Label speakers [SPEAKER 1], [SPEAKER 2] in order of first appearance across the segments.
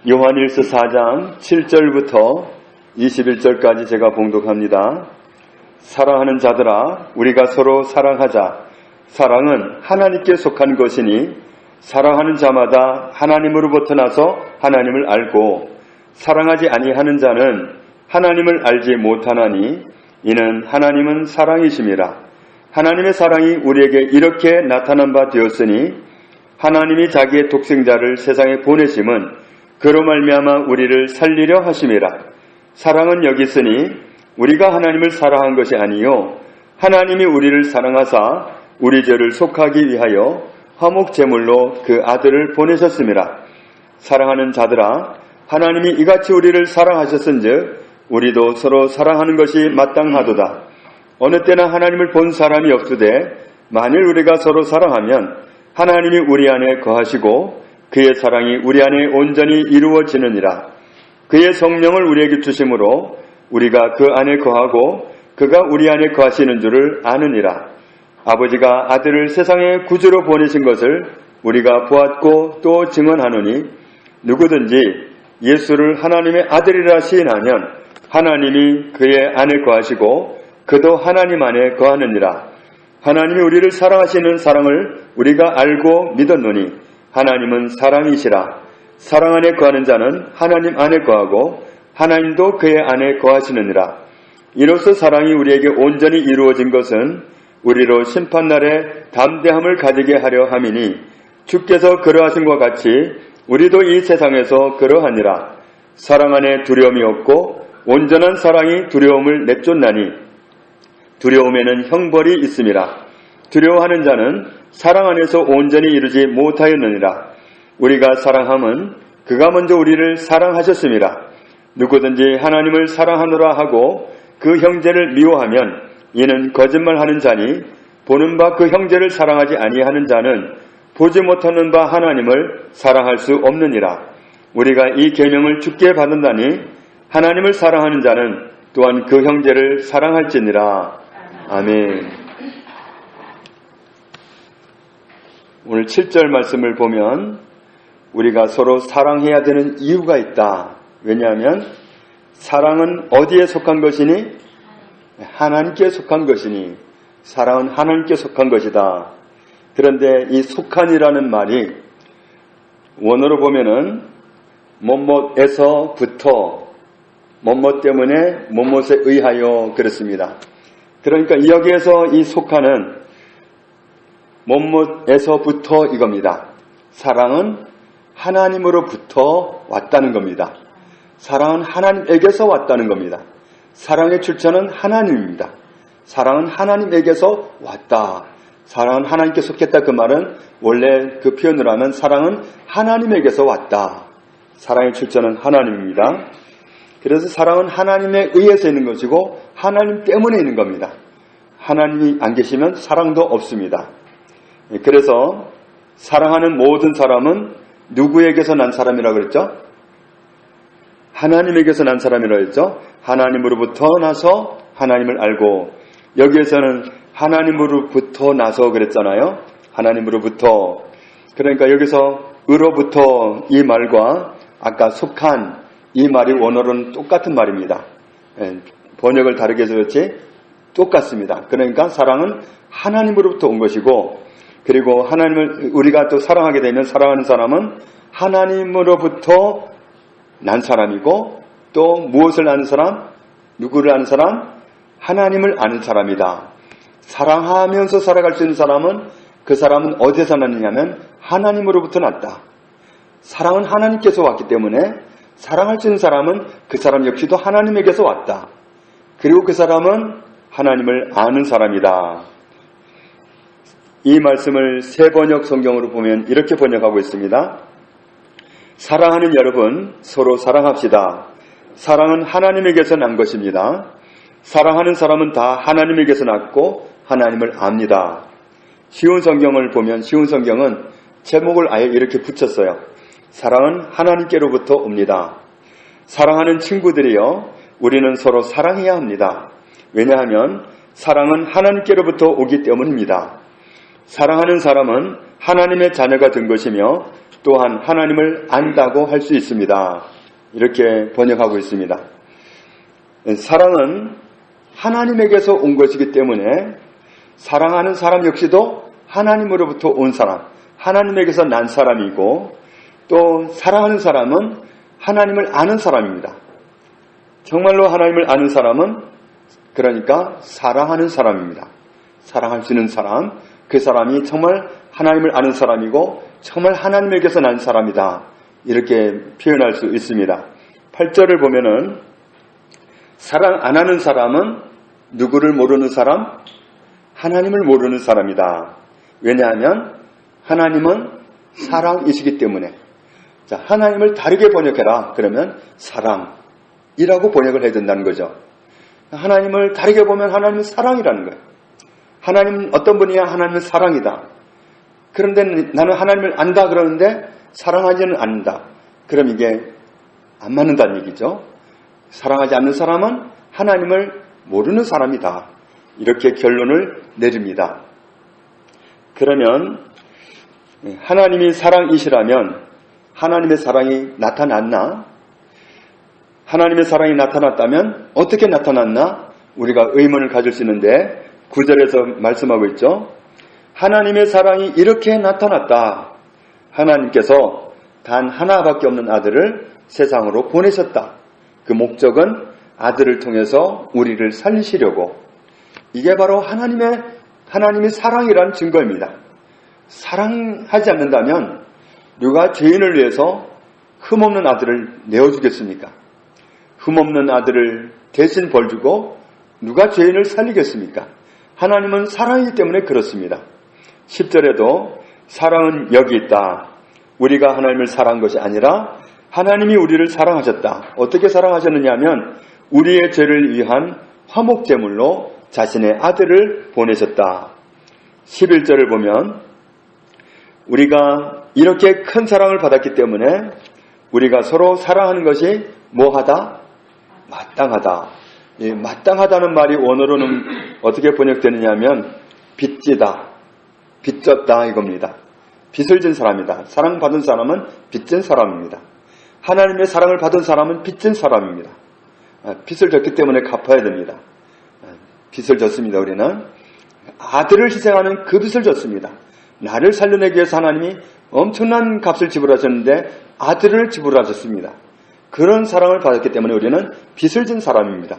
[SPEAKER 1] 요한일서 4장 7절부터 21절까지 제가 봉독합니다. 사랑하는 자들아, 우리가 서로 사랑하자. 사랑은 하나님께 속한 것이니 사랑하는 자마다 하나님으로부터 나서 하나님을 알고 사랑하지 아니하는 자는 하나님을 알지 못하나니 이는 하나님은 사랑이심이라. 하나님의 사랑이 우리에게 이렇게 나타난 바 되었으니 하나님이 자기의 독생자를 세상에 보내심은 그로 말미암아 우리를 살리려 하심이라. 사랑은 여기 있으니 우리가 하나님을 사랑한 것이 아니요 하나님이 우리를 사랑하사 우리 죄를 속하기 위하여 화목 제물로 그 아들을 보내셨음이라. 사랑하는 자들아, 하나님이 이같이 우리를 사랑하셨은즉 우리도 서로 사랑하는 것이 마땅하도다. 어느 때나 하나님을 본 사람이 없으되 만일 우리가 서로 사랑하면 하나님이 우리 안에 거하시고 그의 사랑이 우리 안에 온전히 이루어지느니라. 그의 성령을 우리에게 주심으로 우리가 그 안에 거하고 그가 우리 안에 거하시는 줄을 아느니라. 아버지가 아들을 세상에 구주로 보내신 것을 우리가 보았고 또 증언하노니 누구든지 예수를 하나님의 아들이라 시인하면 하나님이 그의 안에 거하시고 그도 하나님 안에 거하느니라. 하나님이 우리를 사랑하시는 사랑을 우리가 알고 믿었노니 하나님은 사랑이시라. 사랑 안에 거하는 자는 하나님 안에 거하고 하나님도 그의 안에 거하시느니라. 이로써 사랑이 우리에게 온전히 이루어진 것은 우리로 심판날에 담대함을 가지게 하려 함이니 주께서 그러하심과 같이 우리도 이 세상에서 그러하니라. 사랑 안에 두려움이 없고 온전한 사랑이 두려움을 내쫓나니 두려움에는 형벌이 있음이라. 두려워하는 자는 사랑 안에서 온전히 이루지 못하였느니라. 우리가 사랑함은 그가 먼저 우리를 사랑하셨음이라. 누구든지 하나님을 사랑하노라 하고 그 형제를 미워하면 이는 거짓말하는 자니 보는 바 그 형제를 사랑하지 아니하는 자는 보지 못하는 바 하나님을 사랑할 수 없느니라. 우리가 이 계명을 주께 받은다니 하나님을 사랑하는 자는 또한 그 형제를 사랑할지니라. 아멘. 오늘 7절 말씀을 보면 우리가 서로 사랑해야 되는 이유가 있다. 왜냐하면 사랑은 어디에 속한 것이니? 하나님께 속한 것이니 사랑은 하나님께 속한 것이다. 그런데 이 속한이라는 말이 원어로 보면은 뭐뭐에서부터 뭐뭐 때문에 뭐뭐에 의하여 그렇습니다. 그러니까 여기에서 이 속한은 뭐뭐에서부터 이겁니다. 사랑은 하나님으로부터 왔다는 겁니다. 사랑은 하나님에게서 왔다는 겁니다. 사랑의 출처는 하나님입니다. 사랑은 하나님에게서 왔다. 사랑은 하나님께 속했다. 그 말은 원래 그 표현을 하면 사랑은 하나님에게서 왔다. 사랑의 출처는 하나님입니다. 그래서 사랑은 하나님에 의해서 있는 것이고 하나님 때문에 있는 겁니다. 하나님이 안 계시면 사랑도 없습니다. 그래서 사랑하는 모든 사람은 누구에게서 난 사람이라고 그랬죠? 하나님에게서 난 사람이라고 했죠? 하나님으로부터 나서 하나님을 알고, 여기에서는 하나님으로부터 나서 그랬잖아요. 하나님으로부터. 그러니까 여기서 으로부터 이 말과 아까 속한 이 말이 원어로는 똑같은 말입니다. 번역을 다르게 해서 그렇지 똑같습니다. 그러니까 사랑은 하나님으로부터 온 것이고, 그리고 하나님을 우리가 또 사랑하게 되면 사랑하는 사람은 하나님으로부터 난 사람이고, 또 무엇을 아는 사람? 누구를 아는 사람? 하나님을 아는 사람이다. 사랑하면서 살아갈 수 있는 사람은 그 사람은 어디에서 났느냐면 하나님으로부터 났다. 사랑은 하나님께서 왔기 때문에 사랑할 수 있는 사람은 그 사람 역시도 하나님에게서 왔다. 그리고 그 사람은 하나님을 아는 사람이다. 이 말씀을 새 번역 성경으로 보면 이렇게 번역하고 있습니다. 사랑하는 여러분, 서로 사랑합시다. 사랑은 하나님에게서 난 것입니다. 사랑하는 사람은 다 하나님에게서 났고 하나님을 압니다. 쉬운 성경을 보면, 쉬운 성경은 제목을 아예 이렇게 붙였어요. 사랑은 하나님께로부터 옵니다. 사랑하는 친구들이여, 우리는 서로 사랑해야 합니다. 왜냐하면 사랑은 하나님께로부터 오기 때문입니다. 사랑하는 사람은 하나님의 자녀가 된 것이며 또한 하나님을 안다고 할 수 있습니다. 이렇게 번역하고 있습니다. 사랑은 하나님에게서 온 것이기 때문에 사랑하는 사람 역시도 하나님으로부터 온 사람, 하나님에게서 난 사람이고, 또 사랑하는 사람은 하나님을 아는 사람입니다. 정말로 하나님을 아는 사람은 그러니까 사랑하는 사람입니다. 사랑할 수 있는 사람, 그 사람이 정말 하나님을 아는 사람이고 정말 하나님에게서 난 사람이다. 이렇게 표현할 수 있습니다. 8절을 보면은 사랑 안 하는 사람은 누구를 모르는 사람? 하나님을 모르는 사람이다. 왜냐하면 하나님은 사랑이시기 때문에. 자, 하나님을 다르게 번역해라. 그러면 사랑이라고 번역을 해야 된다는 거죠. 하나님을 다르게 보면 하나님은 사랑이라는 거예요. 하나님은 어떤 분이야? 하나님은 사랑이다. 그런데 나는 하나님을 안다 그러는데 사랑하지는 않는다. 그럼 이게 안 맞는다는 얘기죠. 사랑하지 않는 사람은 하나님을 모르는 사람이다. 이렇게 결론을 내립니다. 그러면 하나님이 사랑이시라면 하나님의 사랑이 나타났나? 하나님의 사랑이 나타났다면 어떻게 나타났나? 우리가 의문을 가질 수 있는데 9절에서 말씀하고 있죠. 하나님의 사랑이 이렇게 나타났다. 하나님께서 단 하나밖에 없는 아들을 세상으로 보내셨다. 그 목적은 아들을 통해서 우리를 살리시려고. 이게 바로 하나님의 사랑이라는 증거입니다. 사랑하지 않는다면 누가 죄인을 위해서 흠없는 아들을 내어주겠습니까? 흠없는 아들을 대신 벌주고 누가 죄인을 살리겠습니까? 하나님은 사랑이기 때문에 그렇습니다. 10절에도 사랑은 여기 있다. 우리가 하나님을 사랑한 것이 아니라 하나님이 우리를 사랑하셨다. 어떻게 사랑하셨느냐 하면 우리의 죄를 위한 화목제물로 자신의 아들을 보내셨다. 11절을 보면 우리가 이렇게 큰 사랑을 받았기 때문에 우리가 서로 사랑하는 것이 뭐하다? 마땅하다. 이 마땅하다는 말이 원어로는 어떻게 번역되느냐 하면 빚지다, 빚졌다 이겁니다. 빚을 진 사람이다. 사랑받은 사람은 빚진 사람입니다. 하나님의 사랑을 받은 사람은 빚진 사람입니다. 빚을 졌기 때문에 갚아야 됩니다. 빚을 졌습니다. 우리는 아들을 희생하는 그 빚을 졌습니다. 나를 살려내기 위해서 하나님이 엄청난 값을 지불하셨는데 아들을 지불하셨습니다. 그런 사랑을 받았기 때문에 우리는 빚을 진 사람입니다.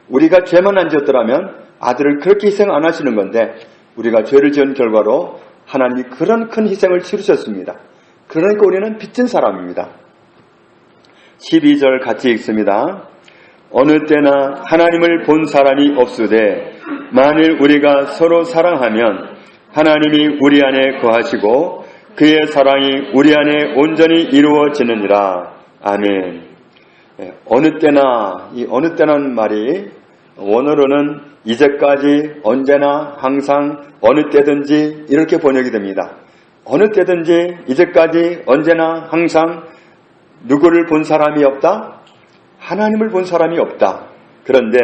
[SPEAKER 1] 우리가 죄만 안 지었더라면 아들을 그렇게 희생 안 하시는 건데 우리가 죄를 지은 결과로 하나님이 그런 큰 희생을 치르셨습니다. 그러니까 우리는 빚진 사람입니다. 12절 같이 읽습니다. 어느 때나 하나님을 본 사람이 없으되 만일 우리가 서로 사랑하면 하나님이 우리 안에 거하시고 그의 사랑이 우리 안에 온전히 이루어지느니라. 아멘. 어느 때나, 이 어느 때라는 말이 원어로는 이제까지, 언제나, 항상, 어느 때든지 이렇게 번역이 됩니다. 어느 때든지, 이제까지, 언제나, 항상 누구를 본 사람이 없다? 하나님을 본 사람이 없다. 그런데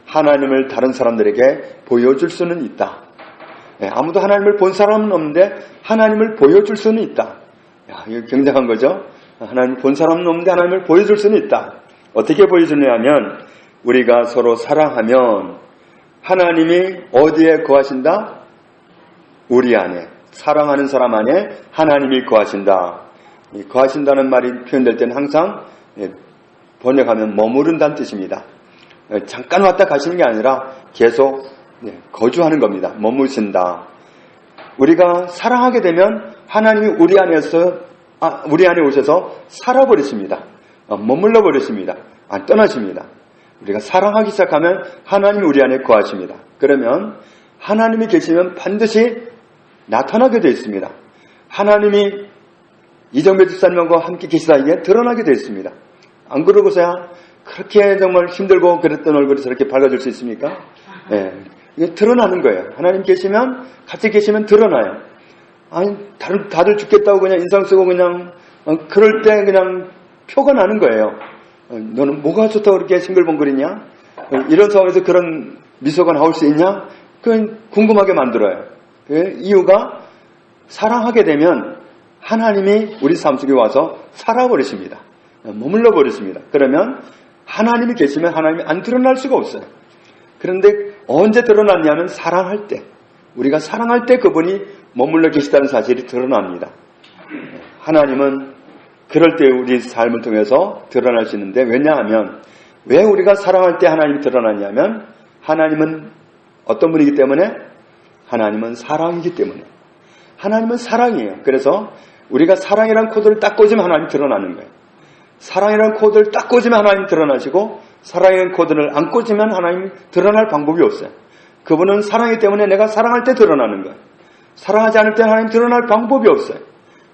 [SPEAKER 1] 하나님을 다른 사람들에게 보여줄 수는 있다. 아무도 하나님을 본 사람은 없는데 하나님을 보여줄 수는 있다. 이거 굉장한 거죠. 하나님을 본 사람은 없는데 하나님을 보여줄 수는 있다. 어떻게 보여주느냐 하면 우리가 서로 사랑하면 하나님이 어디에 거하신다? 우리 안에. 사랑하는 사람 안에 하나님이 거하신다. 거하신다는 말이 표현될 때는 항상 번역하면 머무른다는 뜻입니다. 잠깐 왔다 가시는 게 아니라 계속 거주하는 겁니다. 머무신다. 우리가 사랑하게 되면 하나님이 우리 안에 오셔서 살아버리십니다. 머물러 버리십니다. 안 떠나십니다. 우리가 사랑하기 시작하면 하나님이 우리 안에 거하십니다. 그러면 하나님이 계시면 반드시 나타나게 되어 있습니다. 하나님이 이정배 집사님과 함께 계시다 이게 드러나게 되어 있습니다. 안 그러고서야 그렇게 정말 힘들고 그랬던 얼굴이 저렇게 밝아질 수 있습니까? 이게 드러나는 거예요. 하나님 계시면, 같이 계시면 드러나요. 아니, 다들 죽겠다고 그냥 인상 쓰고 그냥, 그럴 때 그냥 표가 나는 거예요. 너는 뭐가 좋다고 그렇게 싱글벙글이냐? 이런 상황에서 그런 미소가 나올 수 있냐? 그건 궁금하게 만들어요. 그 이유가 사랑하게 되면 하나님이 우리 삶 속에 와서 살아버리십니다. 머물러 버리십니다. 그러면 하나님이 계시면 하나님이 안 드러날 수가 없어요. 그런데 언제 드러났냐면 사랑할 때, 우리가 사랑할 때 그분이 머물러 계시다는 사실이 드러납니다. 하나님은 그럴 때 우리 삶을 통해서 드러날 수 있는데, 왜냐하면 왜 우리가 사랑할 때 하나님이 드러나냐면 하나님은 어떤 분이기 때문에? 하나님은 사랑이기 때문에. 하나님은 사랑이에요. 그래서 우리가 사랑이라는 코드를 딱 꽂으면 하나님이 드러나는 거예요. 사랑이라는 코드를 딱 꽂으면 하나님이 드러나시고, 사랑이라는 코드를 안 꽂으면 하나님이 드러날 방법이 없어요. 그분은 사랑이기 때문에 내가 사랑할 때 드러나는 거예요. 사랑하지 않을 때는 하나님이 드러날 방법이 없어요.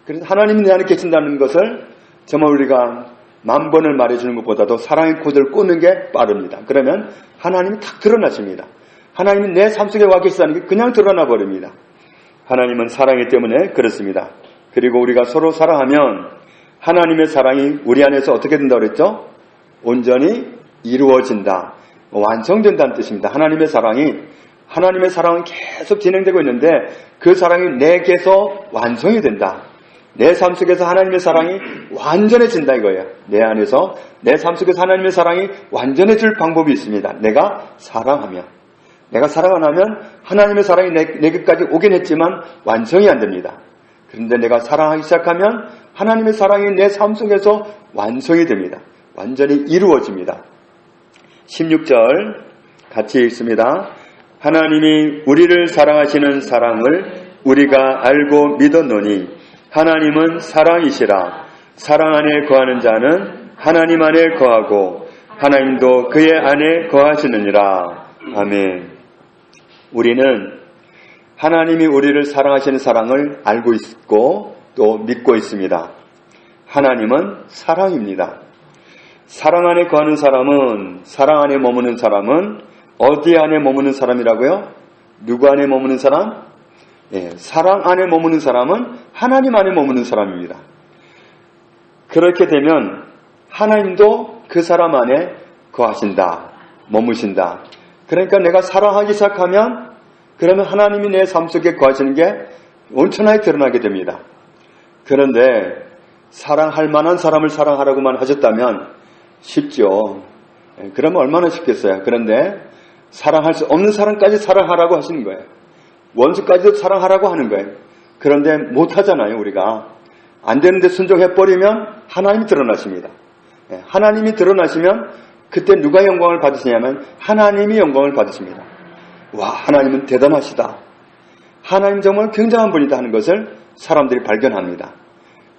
[SPEAKER 1] 그래서 하나님이 내 안에 계신다는 것을 정말 우리가 10,000번을 말해주는 것보다도 사랑의 코드를 꽂는 게 빠릅니다. 그러면 하나님이 탁 드러나십니다. 하나님이 내 삶 속에 와 계시다는 게 그냥 드러나 버립니다. 하나님은 사랑이기 때문에 그렇습니다. 그리고 우리가 서로 사랑하면 하나님의 사랑이 우리 안에서 어떻게 된다고 그랬죠? 온전히 이루어진다. 완성된다는 뜻입니다. 하나님의 사랑은 계속 진행되고 있는데 그 사랑이 내게서 완성이 된다. 내 삶 속에서 하나님의 사랑이 완전해진다 이거예요. 내 안에서 내 삶 속에서 하나님의 사랑이 완전해질 방법이 있습니다. 내가 사랑하면 하나님의 사랑이 내게까지 오긴 했지만 완성이 안 됩니다. 그런데 내가 사랑하기 시작하면 하나님의 사랑이 내 삶 속에서 완성이 됩니다. 완전히 이루어집니다. 16절 같이 읽습니다. 하나님이 우리를 사랑하시는 사랑을 우리가 알고 믿었노니 하나님은 사랑이시라. 사랑 안에 거하는 자는 하나님 안에 거하고 하나님도 그의 안에 거하시느니라. 아멘. 우리는 하나님이 우리를 사랑하시는 사랑을 알고 있고 또 믿고 있습니다. 하나님은 사랑입니다. 사랑 안에 거하는 사람은, 사랑 안에 머무는 사람은 어디 안에 머무는 사람이라고요? 누구 안에 머무는 사람? 사랑 안에 머무는 사람은 하나님 안에 머무는 사람입니다. 그렇게 되면 하나님도 그 사람 안에 거하신다, 머무신다. 그러니까 내가 사랑하기 시작하면 그러면 하나님이 내 삶 속에 거하시는 게 온천하게 드러나게 됩니다. 그런데 사랑할 만한 사람을 사랑하라고만 하셨다면 쉽죠. 그러면 얼마나 쉽겠어요. 그런데 사랑할 수 없는 사람까지 사랑하라고 하시는 거예요. 원수까지도 사랑하라고 하는 거예요. 그런데 못하잖아요. 우리가 안 되는데 순종해버리면 하나님이 드러나십니다. 하나님이 드러나시면 그때 누가 영광을 받으시냐면 하나님이 영광을 받으십니다. 와, 하나님은 대단하시다. 하나님 정말 굉장한 분이다 하는 것을 사람들이 발견합니다.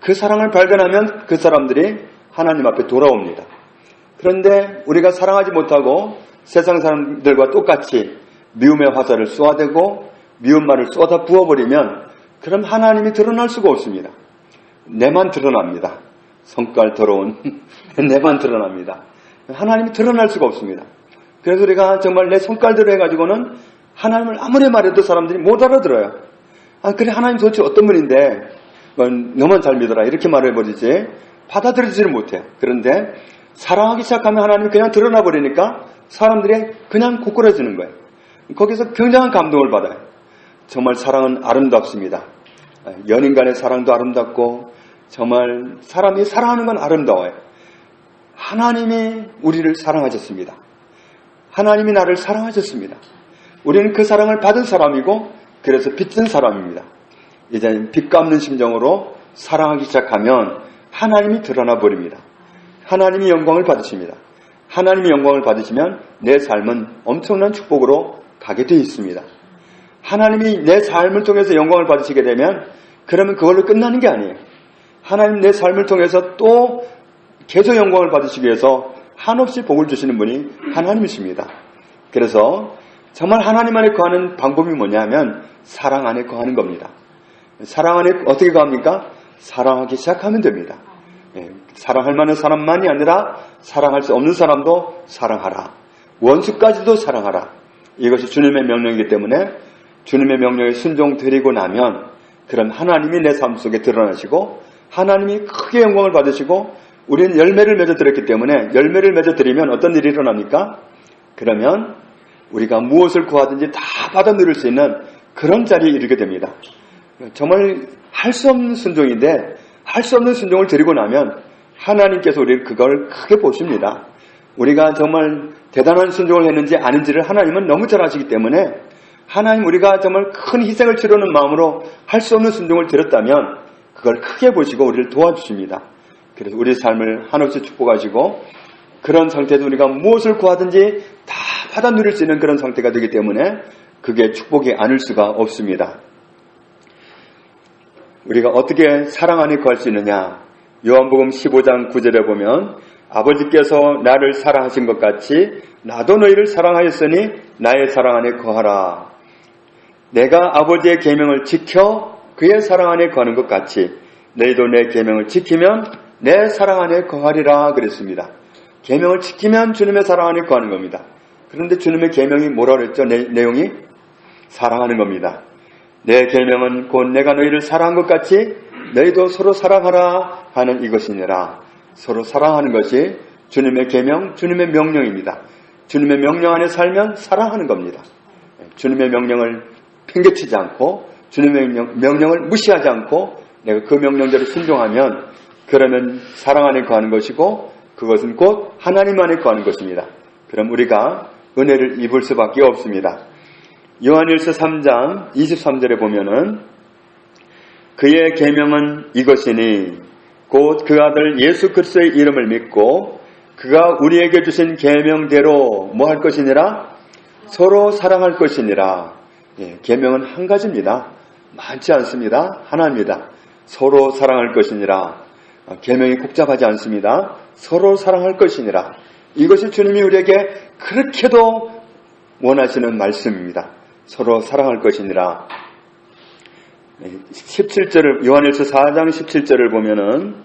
[SPEAKER 1] 그 사랑을 발견하면 그 사람들이 하나님 앞에 돌아옵니다. 그런데 우리가 사랑하지 못하고 세상 사람들과 똑같이 미움의 화살을 쏘아대고 미운 말을 쏟아 부어버리면 그럼 하나님이 드러날 수가 없습니다. 내만 드러납니다. 성깔 더러운 내만 드러납니다. 하나님이 드러날 수가 없습니다. 그래서 우리가 정말 내 성깔대로 해가지고는 하나님을 아무리 말해도 사람들이 못 알아들어요. 아, 그래 하나님 도대체 어떤 분인데 너만 잘 믿어라 이렇게 말해버리지 받아들이지를 못해요. 그런데 사랑하기 시작하면 하나님이 그냥 드러나 버리니까 사람들이 그냥 고꾸라지는 거예요. 거기서 굉장한 감동을 받아요. 정말 사랑은 아름답습니다. 연인 간의 사랑도 아름답고 정말 사람이 사랑하는 건 아름다워요. 하나님이 우리를 사랑하셨습니다. 하나님이 나를 사랑하셨습니다. 우리는 그 사랑을 받은 사람이고 그래서 빚진 사람입니다. 이제 빚 갚는 심정으로 사랑하기 시작하면 하나님이 드러나 버립니다. 하나님이 영광을 받으십니다. 하나님이 영광을 받으시면 내 삶은 엄청난 축복으로 가게 되어 있습니다. 하나님이 내 삶을 통해서 영광을 받으시게 되면 그러면 그걸로 끝나는 게 아니에요. 하나님 내 삶을 통해서 또 계속 영광을 받으시기 위해서 한없이 복을 주시는 분이 하나님이십니다. 그래서 정말 하나님 안에 거하는 방법이 뭐냐면 사랑 안에 거하는 겁니다. 사랑 안에 어떻게 거합니까? 사랑하기 시작하면 됩니다. 사랑할 만한 사람만이 아니라 사랑할 수 없는 사람도 사랑하라. 원수까지도 사랑하라. 이것이 주님의 명령이기 때문에 주님의 명령에 순종드리고 나면 그럼 하나님이 내 삶 속에 드러나시고 하나님이 크게 영광을 받으시고 우리는 열매를 맺어드렸기 때문에 열매를 맺어드리면 어떤 일이 일어납니까? 그러면 우리가 무엇을 구하든지 다 받아 누릴 수 있는 그런 자리에 이르게 됩니다. 정말 할 수 없는 순종인데 할 수 없는 순종을 드리고 나면 하나님께서 우리를 그걸 크게 보십니다. 우리가 정말 대단한 순종을 했는지 아닌지를 하나님은 너무 잘 아시기 때문에 하나님 우리가 정말 큰 희생을 치르는 마음으로 할 수 없는 순종을 드렸다면 그걸 크게 보시고 우리를 도와주십니다. 그래서 우리 삶을 한없이 축복하시고 그런 상태에서 우리가 무엇을 구하든지 다 받아 누릴 수 있는 그런 상태가 되기 때문에 그게 축복이 아닐 수가 없습니다. 우리가 어떻게 사랑 안에 거할 수 있느냐? 요한복음 15장 9절에 보면 아버지께서 나를 사랑하신 것 같이 나도 너희를 사랑하였으니 나의 사랑 안에 거하라. 내가 아버지의 계명을 지켜 그의 사랑 안에 거하는 것 같이 너희도 내 계명을 지키면 내 사랑 안에 거하리라 그랬습니다. 계명을 지키면 주님의 사랑 안에 거하는 겁니다. 그런데 주님의 계명이 뭐라 그랬죠? 내용이 사랑하는 겁니다. 내 계명은 곧 내가 너희를 사랑한 것 같이 너희도 서로 사랑하라 하는 이것이니라. 서로 사랑하는 것이 주님의 계명, 주님의 명령입니다. 주님의 명령 안에 살면 사랑하는 겁니다. 주님의 명령을 팽개치지 않고 주님의 명령을 무시하지 않고 내가 그 명령대로 순종하면 그러면 사랑 안에 거하는 것이고 그것은 곧 하나님 안에 거하는 것입니다. 그럼 우리가 은혜를 입을 수밖에 없습니다. 요한일서 3장 23절에 보면은 그의 계명은 이것이니 곧 그 아들 예수 그리스도의 이름을 믿고 그가 우리에게 주신 계명대로 뭐 할 것이니라? 서로 사랑할 것이니라. 계명은 한 가지입니다. 많지 않습니다. 하나입니다. 서로 사랑할 것이니라. 계명이 복잡하지 않습니다. 서로 사랑할 것이니라. 이것이 주님이 우리에게 그렇게도 원하시는 말씀입니다. 서로 사랑할 것이니라. 17절을 요한일서 4장 17절을 보면은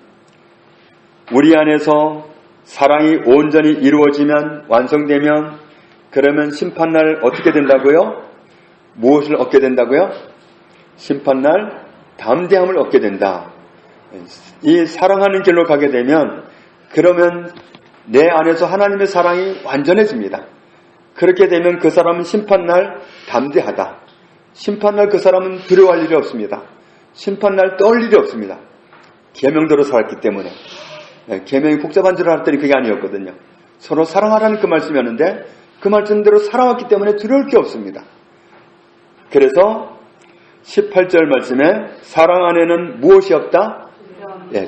[SPEAKER 1] 우리 안에서 사랑이 온전히 이루어지면 완성되면 그러면 심판날 어떻게 된다고요? 무엇을 얻게 된다고요? 심판날 담대함을 얻게 된다. 이 사랑하는 길로 가게 되면 그러면 내 안에서 하나님의 사랑이 완전해집니다. 그렇게 되면 그 사람은 심판날 담대하다. 심판날 그 사람은 두려워할 일이 없습니다. 심판날 떨 일이 없습니다. 계명대로 살았기 때문에. 계명이 복잡한 줄 알았더니 그게 아니었거든요. 서로 사랑하라는 그 말씀이었는데 그 말씀대로 살아왔기 때문에 두려울 게 없습니다. 그래서 18절 말씀에 사랑 안에는 무엇이 없다?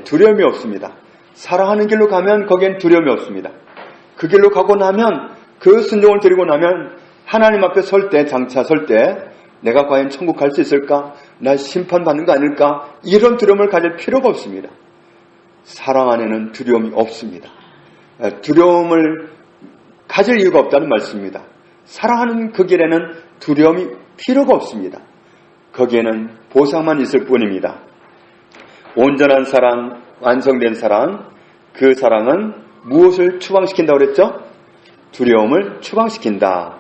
[SPEAKER 1] 두려움이 없습니다. 사랑하는 길로 가면 거기엔 두려움이 없습니다. 그 길로 가고 나면 그 순종을 드리고 나면 하나님 앞에 설 때, 장차 설 때 내가 과연 천국 갈 수 있을까? 나 심판받는 거 아닐까? 이런 두려움을 가질 필요가 없습니다. 사랑 안에는 두려움이 없습니다. 두려움을 가질 이유가 없다는 말씀입니다. 사랑하는 그 길에는 두려움이 필요가 없습니다. 거기에는 보상만 있을 뿐입니다. 온전한 사랑, 완성된 사랑, 그 사랑은 무엇을 추방시킨다고 그랬죠? 두려움을 추방시킨다.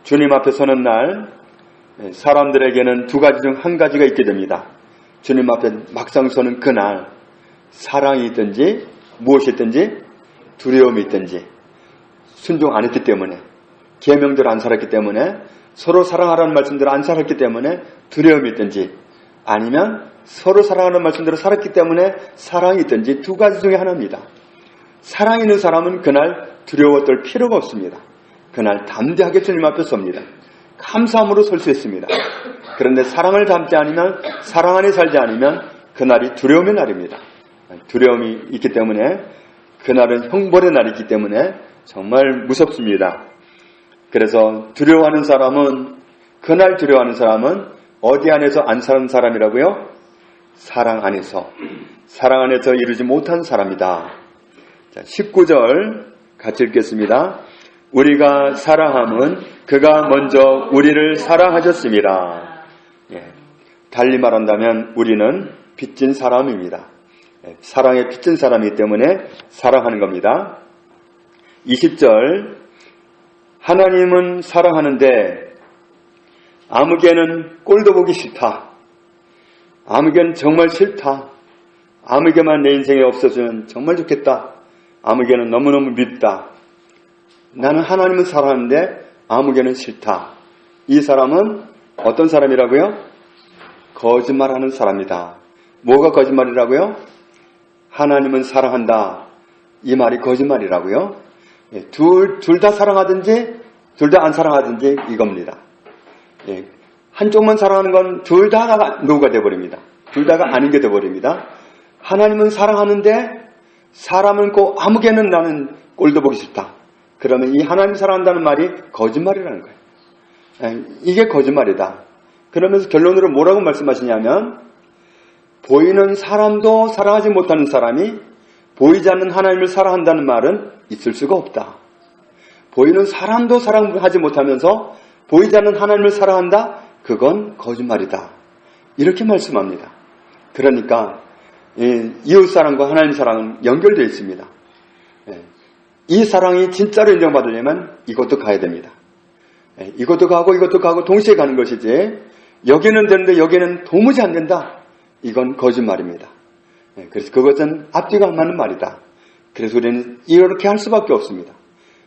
[SPEAKER 1] 주님 앞에 서는 날 사람들에게는 두 가지 중 한 가지가 있게 됩니다. 주님 앞에 막상 서는 그날 사랑이 있든지 무엇이 있든지 두려움이 있든지 순종 안 했기 때문에 계명대로 안 살았기 때문에 서로 사랑하라는 말씀대로 안 살았기 때문에 두려움이 있든지 아니면 서로 사랑하는 말씀대로 살았기 때문에 사랑이 있든지 두 가지 중에 하나입니다. 사랑 있는 사람은 그날 두려워 떨 필요가 없습니다. 그날 담대하게 주님 앞에 섭니다. 감사함으로 설 수 있습니다. 그런데 사랑을 담지 않으면 사랑 안에 살지 않으면 그날이 두려움의 날입니다. 두려움이 있기 때문에 그날은 형벌의 날이기 때문에 정말 무섭습니다. 그래서 두려워하는 사람은 그날 두려워하는 사람은 어디 안에서 안 사는 사람이라고요? 사랑 안에서 이루지 못한 사람이다. 자, 19절 같이 읽겠습니다. 우리가 사랑함은 그가 먼저 우리를 사랑하셨습니다. 달리 말한다면 우리는 빚진 사람입니다. 사랑에 빚진 사람이기 때문에 사랑하는 겁니다. 20절 하나님은 사랑하는데 아무개는 꼴도 보기 싫다. 아무개는 정말 싫다. 아무개만 내 인생에 없어지면 정말 좋겠다. 아무개는 너무너무 밉다. 나는 하나님은 사랑하는데 아무개는 싫다. 이 사람은 어떤 사람이라고요? 거짓말하는 사람이다. 뭐가 거짓말이라고요? 하나님은 사랑한다. 이 말이 거짓말이라고요? 둘 다 사랑하든지 둘 다 안 사랑하든지 이겁니다. 한쪽만 사랑하는 건 둘 다가 노가 되어버립니다. 둘 다가 아닌 게 되어버립니다. 하나님은 사랑하는데 사람은 꼭 아무개는 나는 꼴도 보기 싫다. 그러면 이 하나님 사랑한다는 말이 거짓말이라는 거예요. 이게 거짓말이다. 그러면서 결론으로 뭐라고 말씀하시냐면 보이는 사람도 사랑하지 못하는 사람이 보이지 않는 하나님을 사랑한다는 말은 있을 수가 없다. 보이는 사람도 사랑하지 못하면서 보이지 않는 하나님을 사랑한다? 그건 거짓말이다. 이렇게 말씀합니다. 그러니까 이웃사랑과 하나님 사랑은 연결되어 있습니다. 이 사랑이 진짜로 인정받으려면 이것도 가야 됩니다. 이것도 가고 동시에 가는 것이지 여기는 되는데 여기는 도무지 안 된다. 이건 거짓말입니다. 그래서 그것은 앞뒤가 안 맞는 말이다. 그래서 우리는 이렇게 할 수밖에 없습니다.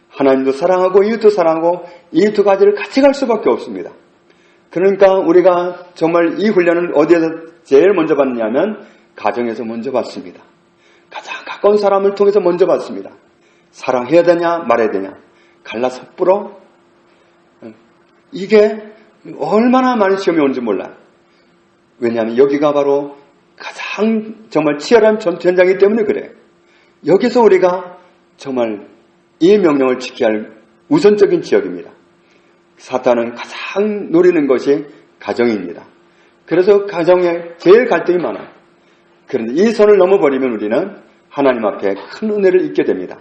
[SPEAKER 1] 하나님도 사랑하고 이웃도 사랑하고 이 두 가지를 같이 갈 수밖에 없습니다. 그러니까 우리가 정말 이 훈련을 어디에서 제일 먼저 받느냐면 가정에서 먼저 받습니다. 가장 가까운 사람을 통해서 먼저 받습니다. 사랑해야 되냐 말해야 되냐 갈라 섣불어 이게 얼마나 많은 시험이 오는지 몰라요. 왜냐하면 여기가 바로 가장 정말 치열한 전투현장이기 때문에 그래요. 여기서 우리가 정말 이 명령을 지켜야 할 우선적인 지역입니다. 사탄은 가장 노리는 것이 가정입니다. 그래서 가정에 제일 갈등이 많아요. 그런데 이 선을 넘어버리면 우리는 하나님 앞에 큰 은혜를 입게 됩니다.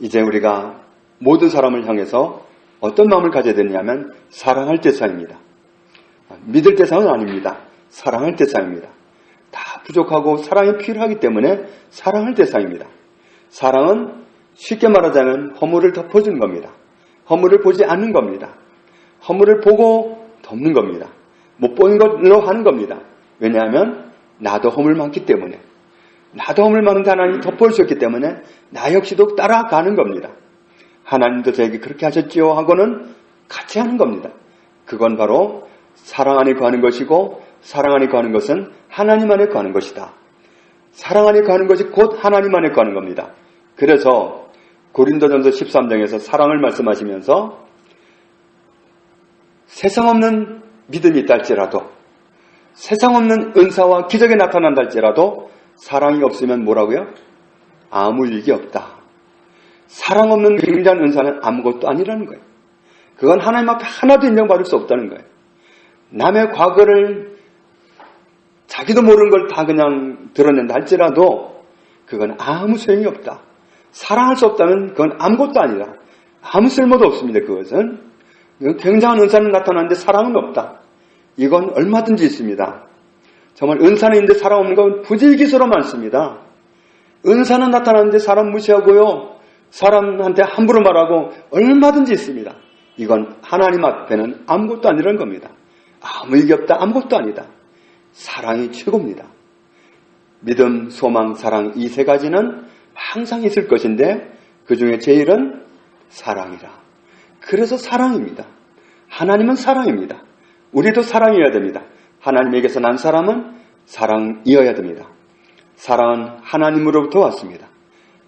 [SPEAKER 1] 이제 우리가 모든 사람을 향해서 어떤 마음을 가져야 되냐면 사랑할 대상입니다. 믿을 대상은 아닙니다. 사랑할 대상입니다. 다 부족하고 사랑이 필요하기 때문에 사랑할 대상입니다. 사랑은 쉽게 말하자면 허물을 덮어주는 겁니다. 허물을 보지 않는 겁니다. 허물을 보고 덮는 겁니다. 못 보는 걸로 하는 겁니다. 왜냐하면 나도 허물 많기 때문에 나도 허물 많은데 하나님이 덮어주셨기 때문에 나 역시도 따라가는 겁니다. 하나님도 저에게 그렇게 하셨지요 하고는 같이 하는 겁니다. 그건 바로 사랑 안에 거하는 것이고 사랑 안에 거하는 것은 하나님 안에 거하는 것이다. 사랑 안에 거하는 것이 곧 하나님 안에 거하는 겁니다. 그래서 고린도전서 13장에서 사랑을 말씀하시면서 세상 없는 믿음이 있다 할지라도 세상 없는 은사와 기적이 나타난다 할지라도 사랑이 없으면 뭐라고요? 아무 일이 없다. 사랑 없는 굉장한 은사는 아무것도 아니라는 거예요. 그건 하나님 앞에 하나도 인정받을 수 없다는 거예요. 남의 과거를 자기도 모르는 걸 다 그냥 드러낸다 할지라도 그건 아무 소용이 없다. 사랑할 수 없다면 그건 아무것도 아니라 아무 쓸모도 없습니다. 그것은 굉장한 은사는 나타나는데 사랑은 없다. 이건 얼마든지 있습니다. 정말 은사는 있는데 사랑 없는 건 부지기수로 많습니다. 은사는 나타나는데 사람 무시하고요. 사람한테 함부로 말하고 얼마든지 있습니다. 이건 하나님 앞에는 아무것도 아니라는 겁니다. 아무 일이 없다. 아무것도 아니다. 사랑이 최고입니다. 믿음, 소망, 사랑 이 세 가지는 항상 있을 것인데 그 중에 제일은 사랑이라. 그래서 사랑입니다. 하나님은 사랑입니다. 우리도 사랑해야 됩니다. 하나님에게서 난 사람은 사랑이어야 됩니다. 사랑은 하나님으로부터 왔습니다.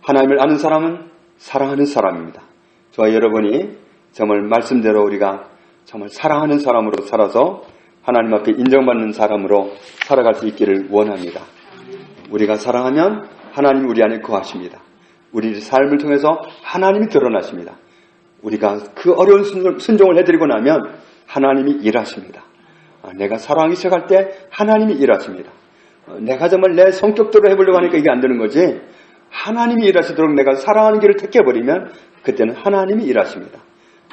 [SPEAKER 1] 하나님을 아는 사람은 사랑하는 사람입니다. 저와 여러분이 정말 말씀대로 우리가 정말 사랑하는 사람으로 살아서 하나님 앞에 인정받는 사람으로 살아갈 수 있기를 원합니다. 우리가 사랑하면 하나님이 우리 안에 거하십니다. 우리 삶을 통해서 하나님이 드러나십니다. 우리가 그 어려운 순종을 해드리고 나면 하나님이 일하십니다. 내가 사랑하기 시작할 때 하나님이 일하십니다. 내가 정말 내 성격대로 해보려고 하니까 이게 안 되는 거지. 하나님이 일하시도록 내가 사랑하는 길을 택해버리면 그때는 하나님이 일하십니다.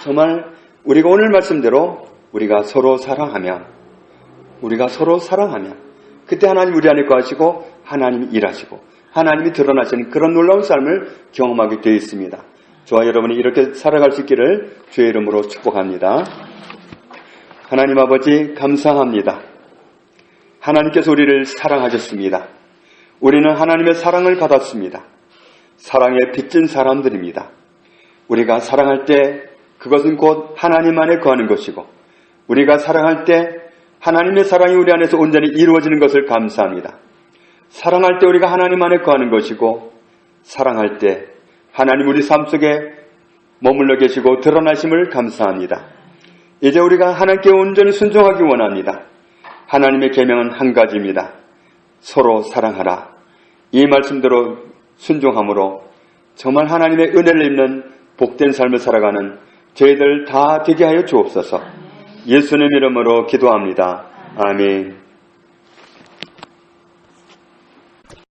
[SPEAKER 1] 정말 우리가 오늘 말씀대로 우리가 서로 사랑하면 그때 하나님 우리 안에 거하시고 하나님이 일하시고 하나님이 드러나시는 그런 놀라운 삶을 경험하게 되어 있습니다. 저와 여러분이 이렇게 살아갈 수 있기를 주의 이름으로 축복합니다. 하나님 아버지 감사합니다. 하나님께서 우리를 사랑하셨습니다. 우리는 하나님의 사랑을 받았습니다. 사랑에 빚진 사람들입니다. 우리가 사랑할 때 그것은 곧 하나님 안에 거하는 것이고 우리가 사랑할 때 하나님의 사랑이 우리 안에서 온전히 이루어지는 것을 감사합니다. 사랑할 때 우리가 하나님 안에 거하는 것이고, 사랑할 때 하나님 우리 삶 속에 머물러 계시고 드러나심을 감사합니다. 이제 우리가 하나님께 온전히 순종하기 원합니다. 하나님의 계명은 한 가지입니다. 서로 사랑하라. 이 말씀대로 순종함으로 정말 하나님의 은혜를 입는 복된 삶을 살아가는 저희들 다 되게 하여 주옵소서. 예수님 이름으로 기도합니다. 아멘.